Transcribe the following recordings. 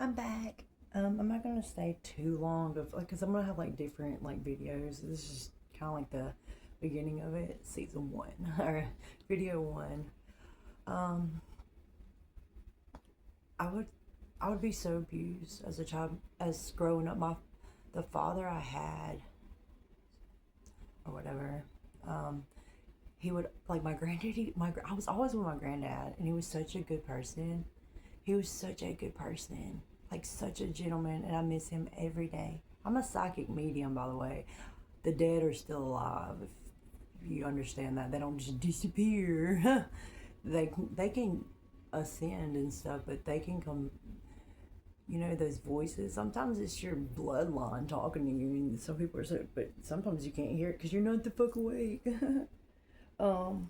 I'm back. I'm not gonna stay too long, of like, cause I'm gonna have like different like videos. This is kind of like the beginning of it, season one or video one. Um, I would, I would be so abused as a child, as growing up. The father I had, or whatever, um, he would like my granddad. I was always with my granddad, and he was such a good person. He was such a good person, like such a gentleman, and I miss him every day. I'm a psychic medium, by the way. The dead are still alive. If you understand that, they don't just disappear. They can ascend and stuff, but they can come. You know those voices. Sometimes it's your bloodline talking to you, and some people are so. But sometimes you can't hear it because you're not the fuck awake. um,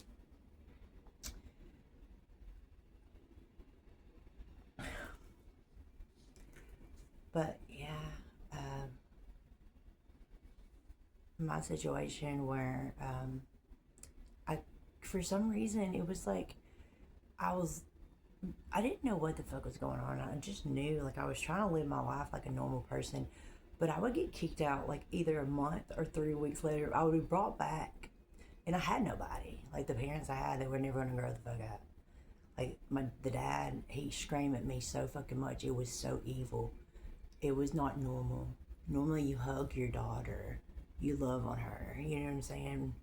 but yeah, my situation where I, for some reason, it was like I was, I didn't know what the fuck was going on. I just knew like I was trying to live my life like a normal person, but I would get kicked out like either a month or 3 weeks later. I would be brought back, and I had nobody. Like the parents I had, they were never gonna grow the fuck up. Like the dad, he screamed at me so fucking much. It was so evil. It was not normal. Normally, you hug your daughter, you love on her. You know what I'm saying?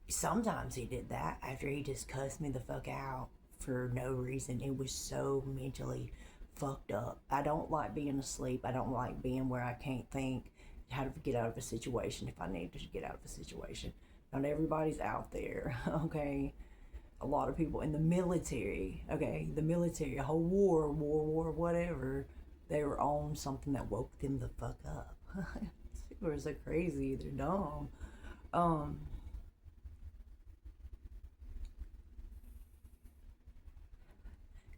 Sometimes he did that after he just cussed me the fuck out for no reason. It was so mentally fucked up. I don't like being asleep. I don't like being where I can't think how to get out of a situation if I need to get out of a situation. Not everybody's out there, okay? A lot of people in the military, okay? The military, a whole war, whatever, they were on something that woke them the fuck up. People are so crazy, they're dumb. Um,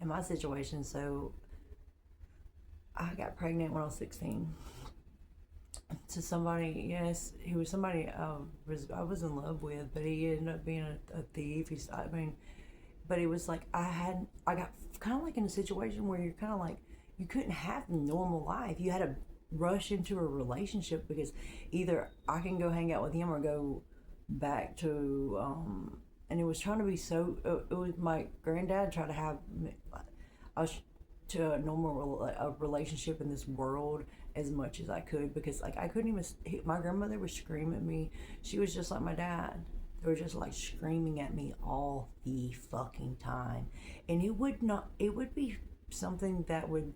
in my situation, so I got pregnant when I was 16 to somebody. Yes, he was somebody I was in love with, but he ended up being a thief. I mean, but it was like I got kind of like in a situation where you're kind of like you couldn't have a normal life. You had to rush into a relationship because either I can go hang out with him or go back to and it was trying to be so it was my granddad tried to have us to a normal a relationship in this world as much as I could because like I couldn't even. My grandmother was screaming at me. She was just like my dad. They were just like screaming at me all the fucking time, and it would not. It would be something that would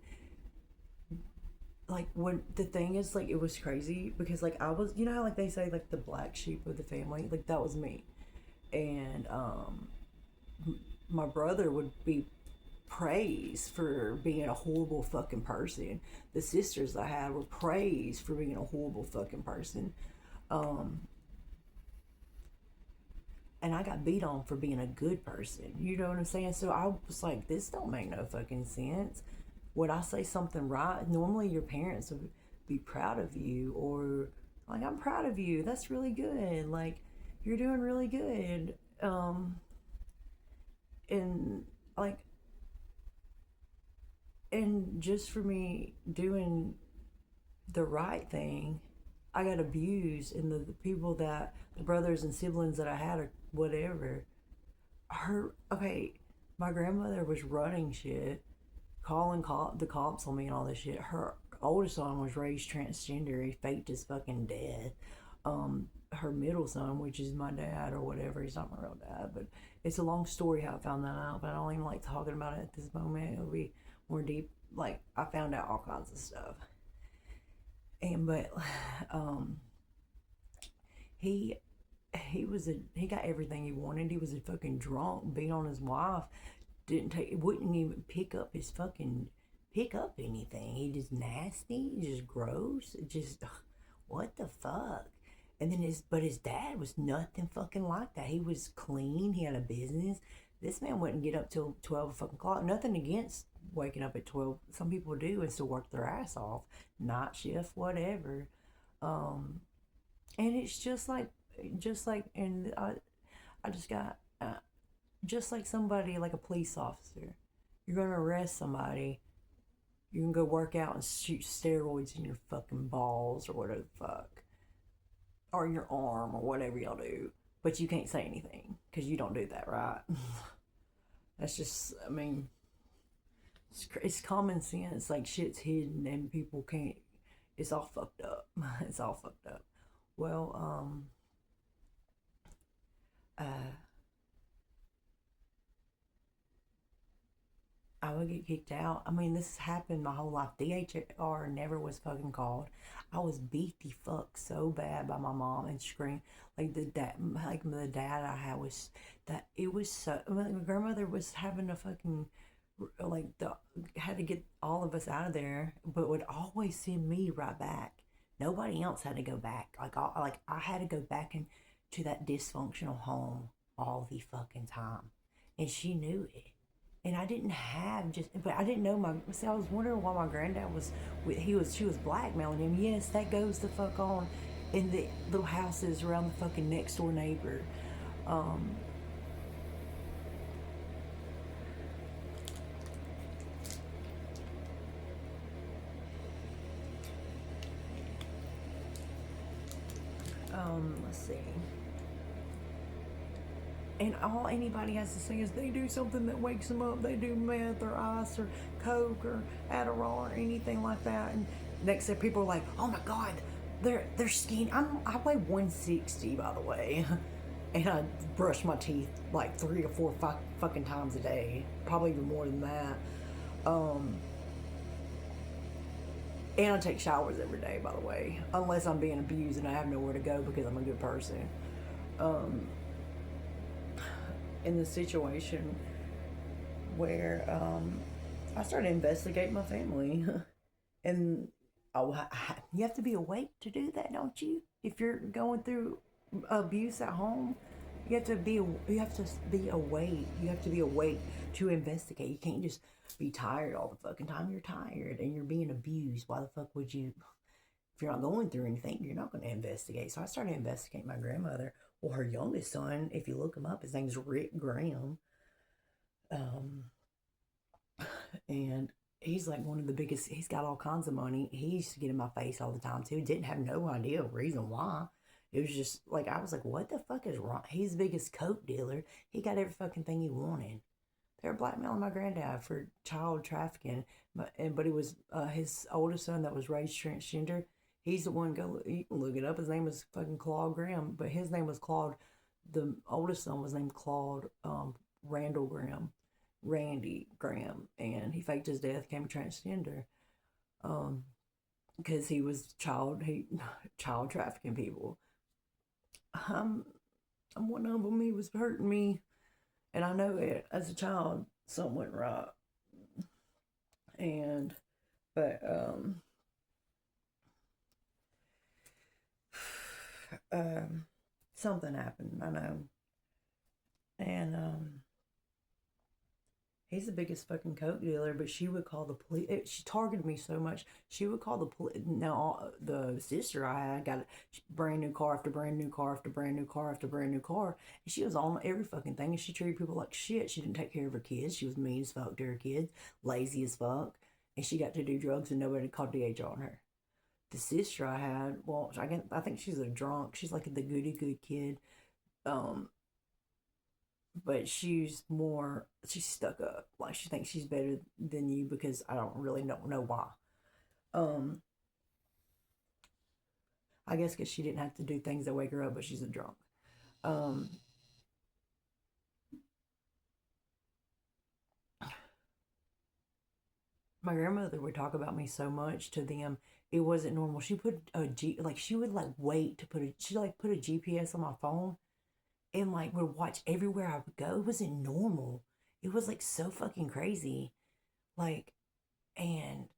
like when the thing is like it was crazy because like I was, you know how like they say like the black sheep of the family, like that was me. And my brother would be praised for being a horrible fucking person. The sisters I had were praised for being a horrible fucking person. Um, and I got beat on for being a good person. You know what I'm saying? So I was like, this don't make no fucking sense. Would I say something right? Normally your parents would be proud of you or like I'm proud of you. That's really good. Like you're doing really good. And like and just for me doing the right thing, I got abused, and the people that the brothers and siblings that I had or whatever. Okay, my grandmother was running shit, calling the cops on me and all this shit. Her oldest son was raised transgender. He faked his fucking death. Her middle son, which is my dad or whatever, he's not my real dad, but it's a long story how I found that out. But I don't even like talking about it at this moment. It'll be more deep. Like I found out all kinds of stuff, and but um, he he got everything he wanted. He was a fucking drunk, beat on his wife, didn't take wouldn't even pick up anything. He just nasty, just gross, just what the fuck. And then his dad was nothing fucking like that. He was clean. He had a business. This man wouldn't get up till 12 fucking o'clock. Nothing against waking up at 12. Some people do and still work their ass off, night shift, whatever. Um, and it's and I just got just like somebody like a police officer. You're gonna arrest somebody. You can go work out and shoot steroids in your fucking balls or whatever the fuck, or in your arm or whatever y'all do. But you can't say anything because you don't do that, right? That's just, I mean, it's common sense. Like shit's hidden and people can't. It's all fucked up. It's all fucked up. Well, uh, I would get kicked out. I mean, this has happened my whole life. DHR never was fucking called. I was beat the fuck so bad by my mom and screamed like the dad I had was that it was so. My grandmother was having a fucking like the had to get all of us out of there, but would always send me right back. Nobody else had to go back. Like I had to go back into that dysfunctional home all the fucking time, and she knew it. And I didn't have just, but I didn't know my. See, I was wondering why my granddad was. She was blackmailing him. Yes, that goes the fuck on, in the little houses around the fucking next door neighbor. Um, let's see. And all anybody has to say is they do something that wakes them up. They do meth or ice or coke or Adderall or anything like that. And next thing people are like, "Oh my god, they're skinny." I weigh 160 by the way, and I brush my teeth like 3 or 4 fucking times a day, probably even more than that. Um, and I take showers every day, by the way, unless I'm being abused and I have nowhere to go because I'm a good person. Um, in the situation where I started investigating my family, and you have to be awake to do that, don't you? If you're going through abuse at home, you have to be awake. You have to be awake to investigate. You can't just be tired all the fucking time. You're tired and you're being abused. Why the fuck would you? If you're not going through anything, you're not going to investigate. So I started investigating my grandmother. Well, her youngest son, if you look him up, his name's Rick Graham. Um, and he's like one of the biggest. He's got all kinds of money. He used to get in my face all the time too. Didn't have no idea reason why. It was just like I was like, what the fuck is wrong? He's the biggest coke dealer. He got every fucking thing he wanted. They were blackmailing my granddad for child trafficking, but it was his oldest son that was raised transgender. He's the one. Go you can look it up. His name was fucking Claude Graham, but his name was Claude. The oldest son was named Claude Randall Graham, Randy Graham, and he faked his death, became transgender, um, because he was child trafficking people. I'm I'm one of them. He was hurting me, and I know it as a child. Something went right, and but um, something happened. I know, and he's the biggest fucking coke dealer, but she would call the police. She targeted me so much. She would call the police. Now, the sister I had got a brand new car after brand new car after brand new car after brand new car. And she was on every fucking thing. And she treated people like shit. She didn't take care of her kids. She was mean as fuck to her kids, lazy as fuck. And she got to do drugs and nobody called DH on her. The sister I had, well, I think she's a drunk. She's like the goody good kid. Um, but she's stuck up, like she thinks she's better than you because I don't really know why. um I guess because she didn't have to do things that wake her up, but she's a drunk. um my grandmother would talk about me so much to them. It wasn't normal. She put like she would like wait to put a GPS on my phone, and like would watch everywhere I would go. It wasn't normal. It was like so fucking crazy. Like, and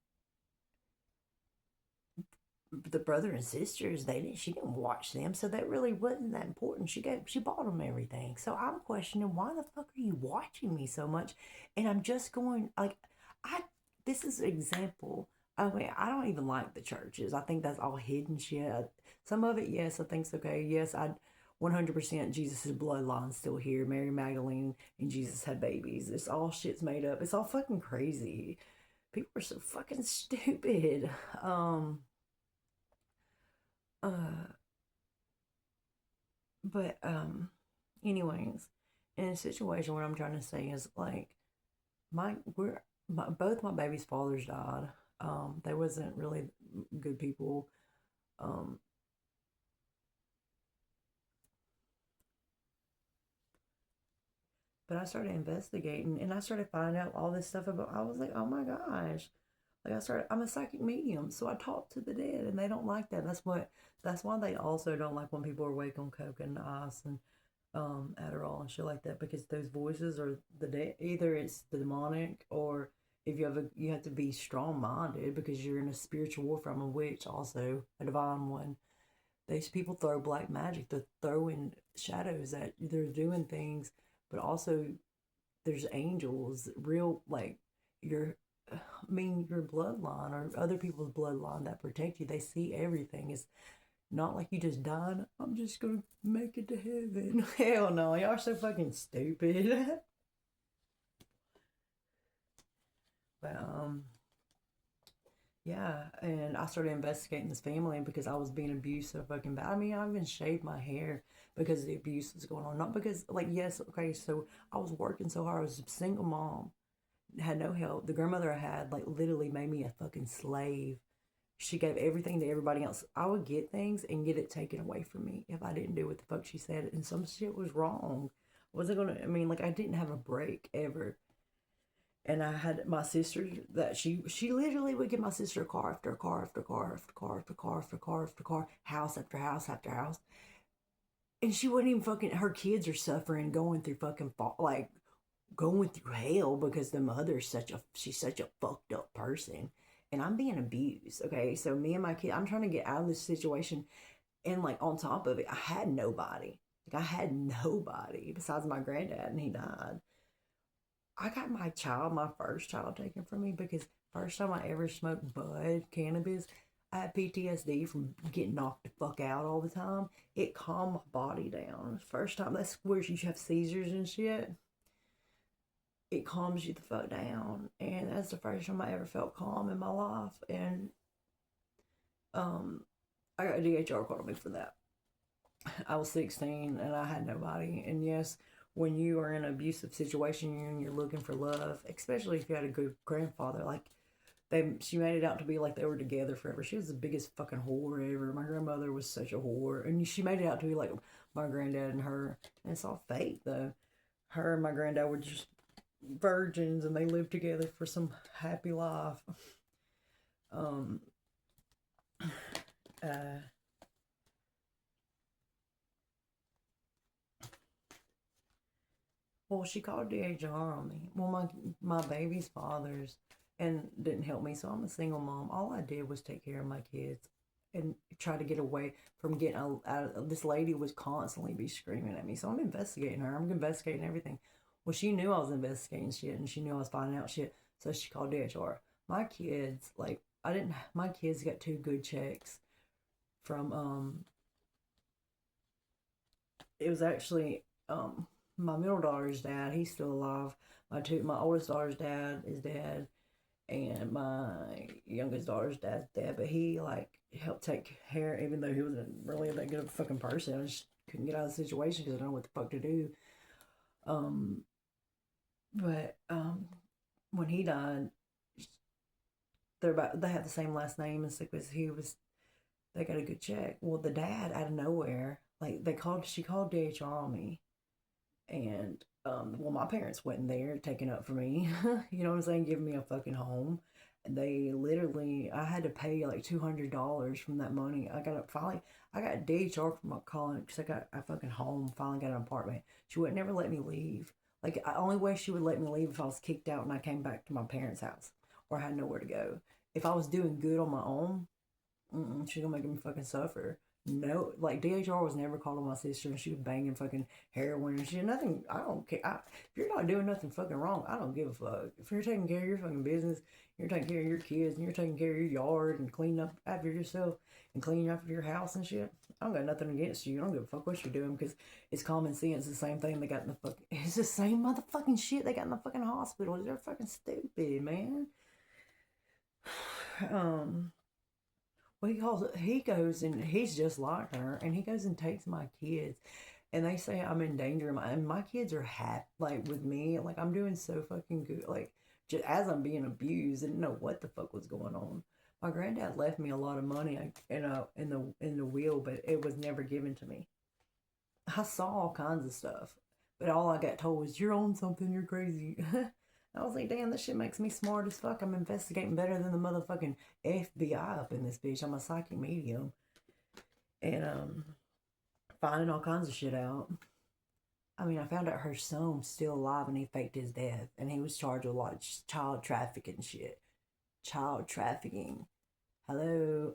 the brother and sisters, she didn't watch them, so that really wasn't that important. She bought them everything. So I'm questioning, why the fuck are you watching me so much? And I'm just going like, I this is an example. I mean, I don't even like the churches. I think that's all hidden shit. Some of it, yes, I think's okay. Yes, I 100% Jesus' bloodline still here. Mary Magdalene and Jesus had babies. It's all shit's made up. It's all fucking crazy. People are so fucking stupid. Uh, but anyways, in a situation, what I'm trying to say is like both my baby's fathers died. They wasn't really good people. Um, but I started investigating and I started finding out all this stuff about. I was like, oh my gosh. Like I'm a psychic medium, so I talk to the dead, and they don't like that. That's why they also don't like when people are awake on coke and ice and Adderall and shit like that, because those voices are the dead. Either it's the demonic, or if you have to be strong minded because you're in a spiritual war from a witch, also a divine one. These people throw black magic. They're throwing shadows at. They're doing things, but also there's angels, real like your I mean your bloodline or other people's bloodline that protect you. They see everything. It's not like you just died. I'm just gonna make it to heaven. Hell no, y'all are so fucking stupid. But yeah, and I started investigating this family because I was being abused so fucking bad. I mean, I even shaved my hair because the abuse was going on. Not because, like, yes, okay, so I was working so hard. I was a single mom, had no help. The grandmother I had, like, literally made me a fucking slave. She gave everything to everybody else. I would get things and get it taken away from me if I didn't do what the fuck she said. And some shit was wrong. Wasn't gonna, I mean, like, I didn't have a break ever. And I had my sister that she literally would give my sister a car after a car after a car after a car after a car after a car after a car, house after house after house. And she wouldn't even fucking, her kids are suffering, going through fucking, like, going through hell because the mother's she's such a fucked up person. And I'm being abused. Okay. So me and my kid, I'm trying to get out of this situation. And like on top of it, I had nobody. Like I had nobody besides my granddad, and he died. I got my first child taken from me because first time I ever smoked bud, cannabis, I had PTSD from getting knocked the fuck out all the time. It calmed my body down. First time, that's where you have seizures and shit. It calms you the fuck down. And that's the first time I ever felt calm in my life. And um, I got a DHR called on me for that. I was 16 and I had nobody. And yes, when you are in an abusive situation and you're looking for love, especially if you had a good grandfather, like she made it out to be like they were together forever. She was the biggest fucking whore ever. My grandmother was such a whore, and she made it out to be like my granddad and her. And it's all fake though. Her and my granddad were just virgins, and they lived together for some happy life. Um. Uh. Well, she called DHR on me. Well, my baby's fathers and didn't help me, so I'm a single mom. All I did was take care of my kids and try to get away from getting out of, this lady was constantly be screaming at me. So I'm investigating her. I'm investigating everything. Well, she knew I was investigating shit and she knew I was finding out shit. So she called DHR. My kids, like my kids got 2 good checks from it was actually my middle daughter's dad. He's still alive. My oldest daughter's dad is dead, and my youngest daughter's dad's dead. But he like helped take care, even though he wasn't really that good of a fucking person. I just couldn't get out of the situation because I don't know what the fuck to do. Um, but when he died, they have the same last name and stuff because he was. They got a good check. Well, the dad out of nowhere, like she called DHR on me, and well, my parents wasn't there taking up for me. You know what I'm saying? Giving me a fucking home. And they literally, I had to pay like $200 from that money. I got DHR from my calling because I got a fucking home. Finally got an apartment. She would never let me leave. Like the only way she would let me leave if I was kicked out and I came back to my parents' house or had nowhere to go. If I was doing good on my own, she's gonna make me fucking suffer. No, like DHR was never calling my sister, and she was banging fucking heroin and shit. Nothing. I don't care. If you're not doing nothing fucking wrong, I don't give a fuck. If you're taking care of your fucking business, you're taking care of your kids, and you're taking care of your yard and cleaning up after yourself and cleaning up your house and shit. I don't got nothing against you. I don't give a fuck what you're doing because it's common sense. It's the same thing they got in the fucking. It's the same motherfucking shit they got in the fucking hospitals. They're fucking stupid, man. well, he goes and he's just like her, and he goes and takes my kids, and they say I'm in danger, and my kids are happy, like with me, like I'm doing so fucking good, like just as I'm being abused, and didn't know what the fuck was going on. My granddad left me a lot of money, in the will, but it was never given to me. I saw all kinds of stuff, but all I got told was, "You're on something. You're crazy." I was like, "Damn, this shit makes me smart as fuck. I'm investigating better than the motherfucking FBI up in this bitch. I'm a psychic medium, and finding all kinds of shit out." I mean, I found out her son was still alive, and he faked his death, and he was charged with a lot of child trafficking shit. Child trafficking. Hello.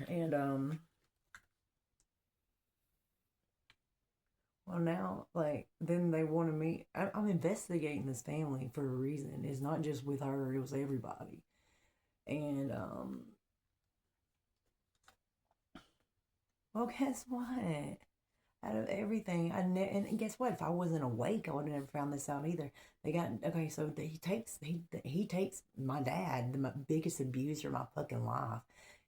And well, now, like, then they wanted me. I'm investigating this family for a reason. It's not just with her, it was everybody. And, well, guess what? Out of everything, and guess what? If I wasn't awake, I would have never found this out either. They got, okay, so he takes my dad, the biggest abuser of my fucking life.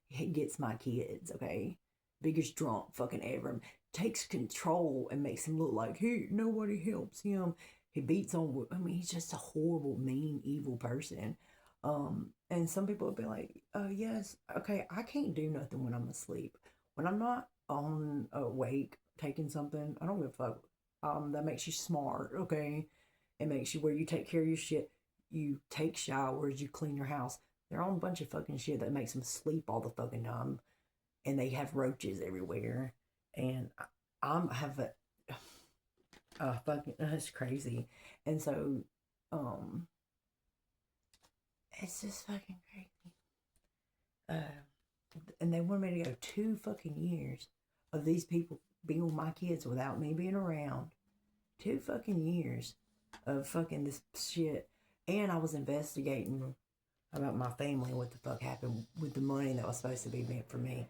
He gets my kids, okay? Biggest drunk fucking ever. Takes control and makes him look like nobody helps him. He beats on. I mean, he's just a horrible, mean, evil person. And some people would be like, "Oh yes, okay, I can't do nothing when I'm asleep. When I'm not on awake, taking something, I don't give a fuck. That makes you smart, okay? It makes you where you take care of your shit. You take showers, you clean your house. They're on a bunch of fucking shit that makes them sleep all the fucking time, and they have roaches everywhere. And I'm have a fucking that's crazy. And so, um, it's just fucking crazy. And they wanted me to go 2 fucking years of these people being with my kids without me being around. 2 fucking years of fucking this shit. And I was investigating about my family, what the fuck happened with the money that was supposed to be meant for me.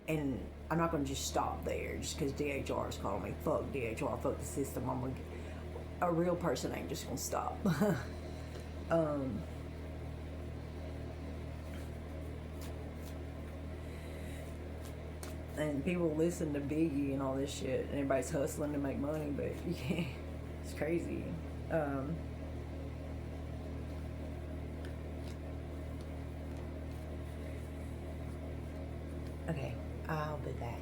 And I'm not gonna just stop there just because DHR is calling me. Fuck DHR, fuck the system. A real person ain't just gonna stop. um, and people listen to Biggie and all this shit, and everybody's hustling to make money, but you can't. It's crazy. Okay, I'll be back.